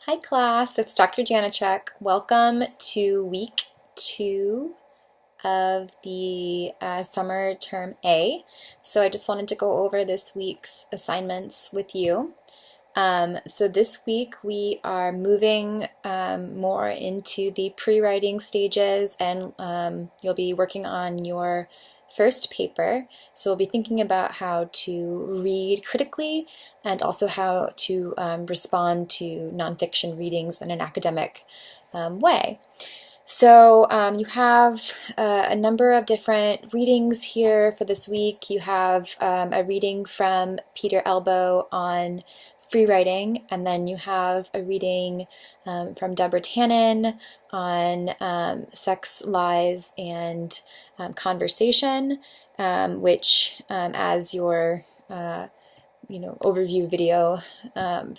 Hi class, it's Dr. Janachek. Welcome to week 2 of the summer term A. So I just wanted to go over this week's assignments with you. So this week we are moving more into the pre-writing stages, and you'll be working on your first paper. So we'll be thinking about how to read critically and also how to respond to nonfiction readings in an academic way. So you have a number of different readings here for this week. You have a reading from Peter Elbow on free writing, and then you have a reading from Deborah Tannen on sex, lies, and conversation, which as your overview video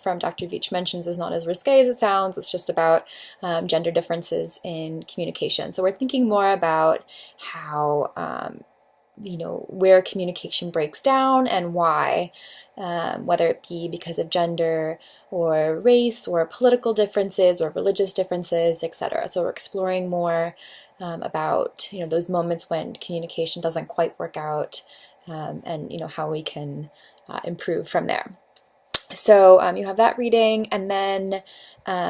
from Dr. Veach mentions is not as risque as it sounds. It's just about gender differences in communication. So we're thinking more about how where communication breaks down and why, whether it be because of gender or race or political differences or religious differences, etc. So we're exploring more about those moments when communication doesn't quite work out, and how we can improve from there. So you have that reading, and then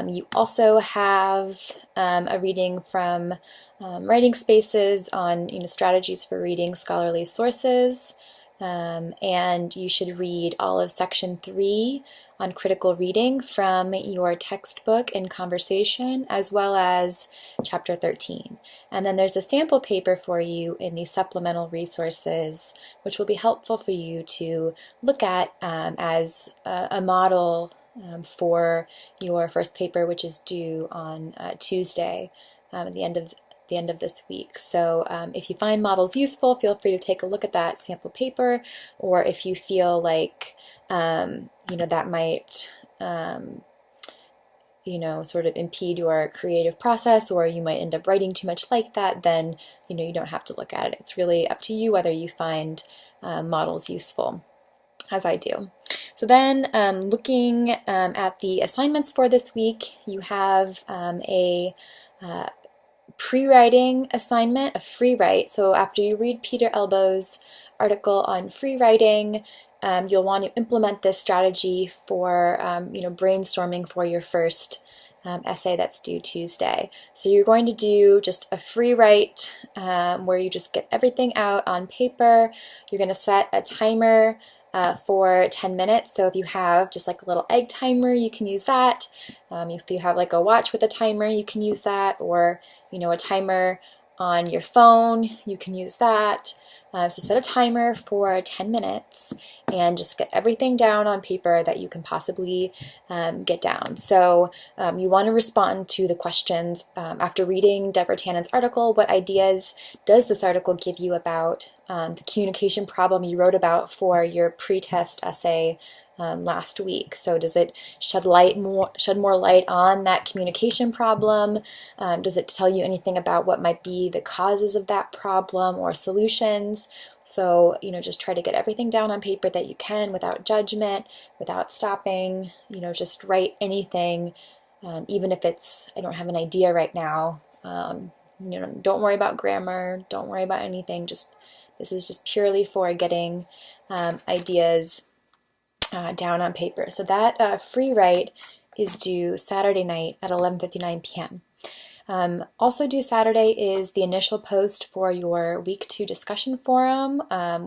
you also have a reading from Writing Spaces on strategies for reading scholarly sources, and you should read all of section 3 on critical reading from your textbook in conversation, as well as chapter 13. And then there's a sample paper for you in the supplemental resources, which will be helpful for you to look at as a model for your first paper, which is due on Tuesday at the end of this week. So if you find models useful, feel free to take a look at that sample paper, or if you feel like that might sort of impede your creative process, or you might end up writing too much like that, then you don't have to look at it. It's really up to you whether you find models useful, as I do. So then looking at the assignments for this week, you have a pre-writing assignment, a free write. So after you read Peter Elbow's article on free writing, you'll want to implement this strategy for brainstorming for your first essay that's due Tuesday. So you're going to do just a free write where you just get everything out on paper. You're going to set a timer for 10 minutes. So if you have just like a little egg timer, you can use that. If you have like a watch with a timer, you can use that, or a timer on your phone, you can use that. So set a timer for 10 minutes and just get everything down on paper that you can possibly get down. So you want to respond to the questions after reading Deborah Tannen's article. What ideas does this article give you about the communication problem you wrote about for your pre-test essay last week? So does it shed more light on that communication problem? Does it tell you anything about what might be the causes of that problem or solutions? So just try to get everything down on paper that you can without judgment, without stopping. Just write anything, even if it's I don't have an idea right now. Don't worry about grammar. Don't worry about anything. This is just purely for getting ideas down on paper. So that free write is due Saturday night at 11:59 p.m. Also due Saturday is the initial post for your week 2 discussion forum,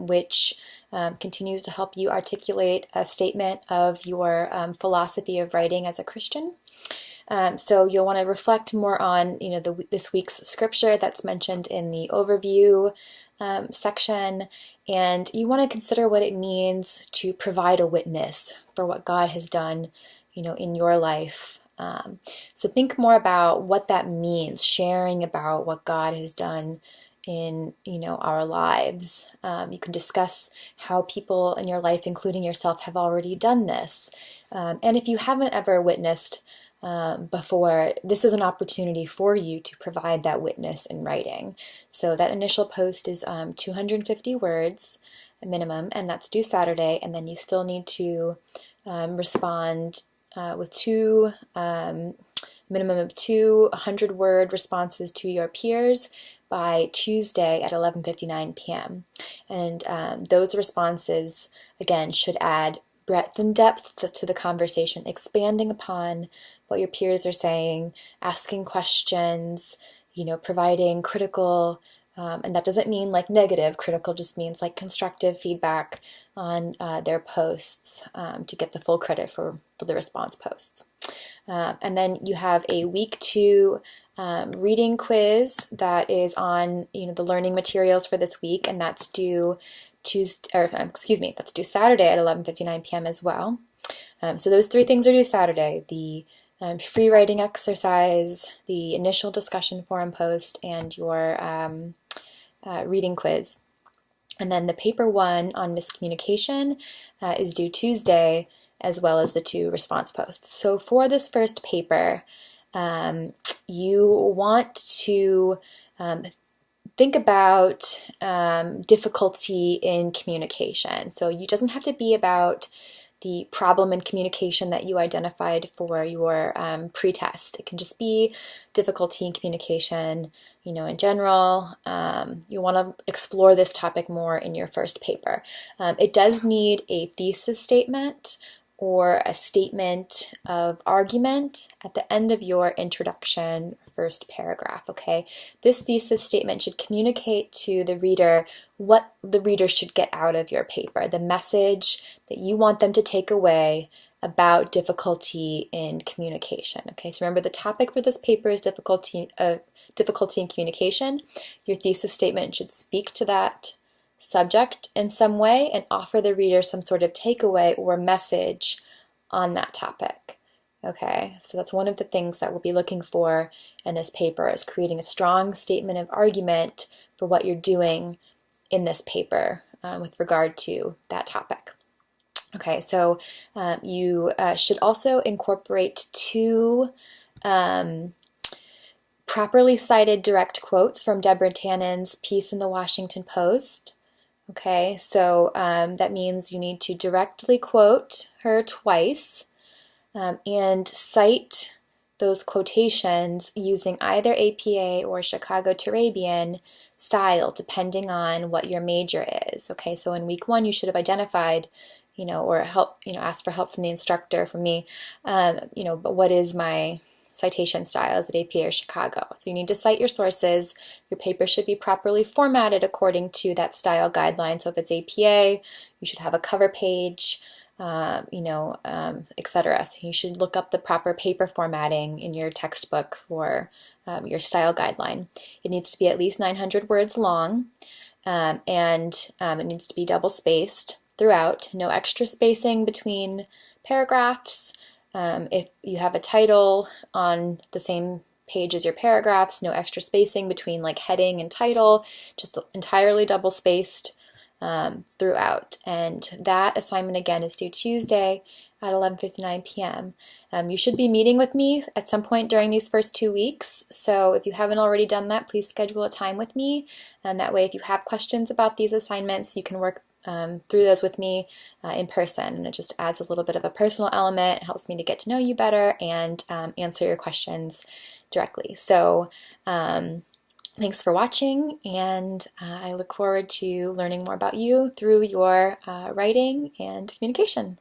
which continues to help you articulate a statement of your philosophy of writing as a Christian. So you'll want to reflect more on this week's scripture that's mentioned in the overview section, and you want to consider what it means to provide a witness for what God has done in your life. So think more about what that means, sharing about what God has done in our lives. You can discuss how people in your life, including yourself, have already done this. And if you haven't ever witnessed before, this is an opportunity for you to provide that witness in writing. So that initial post is 250 words minimum, and that's due Saturday, and then you still need to respond with two minimum of 200-word responses to your peers by Tuesday at 11:59 p.m. And those responses, again, should add breadth and depth to the conversation, expanding upon what your peers are saying, asking questions, providing critical, and that doesn't mean like negative, critical just means like constructive feedback on their posts to get the full credit for the response posts. And then you have a week 2 reading quiz that is on the learning materials for this week, and that's due that's due Saturday at 11:59 p.m. as well. So those 3 things are due Saturday: the free writing exercise, the initial discussion forum post, and your reading quiz. And then the paper 1 on miscommunication is due Tuesday, as well as the 2 response posts. So for this first paper, you want to think about difficulty in communication. So it doesn't have to be about the problem in communication that you identified for your pretest. It can just be difficulty in communication, in general. You want to explore this topic more in your first paper. It does need a thesis statement or a statement of argument at the end of your introduction first paragraph, okay? This thesis statement should communicate to the reader what the reader should get out of your paper, the message that you want them to take away about difficulty in communication, okay? So remember, the topic for this paper is difficulty in communication. Your thesis statement should speak to that subject in some way and offer the reader some sort of takeaway or message on that topic. Okay, so that's one of the things that we'll be looking for in this paper, is creating a strong statement of argument for what you're doing in this paper with regard to that topic. Okay, so you should also incorporate 2 properly cited direct quotes from Deborah Tannen's piece in the Washington Post. Okay, so that means you need to directly quote her twice and cite those quotations using either APA or Chicago Turabian style, depending on what your major is. Okay, so in week 1, you should have identified, or asked for help from the instructor, from me, but what is my citation style? Is it APA or Chicago? So you need to cite your sources. Your paper should be properly formatted according to that style guideline. So if it's APA, you should have a cover page, etc. So you should look up the proper paper formatting in your textbook for your style guideline. It needs to be at least 900 words long, and it needs to be double spaced throughout. No extra spacing between paragraphs. If you have a title on the same page as your paragraphs, no extra spacing between like heading and title, just entirely double spaced throughout. And that assignment again is due Tuesday at 11:59 p.m. You should be meeting with me at some point during these first 2 weeks. So if you haven't already done that, please schedule a time with me. And that way, if you have questions about these assignments, you can work through those with me in person. And it just adds a little bit of a personal element. It helps me to get to know you better and answer your questions directly. So thanks for watching, and I look forward to learning more about you through your writing and communication.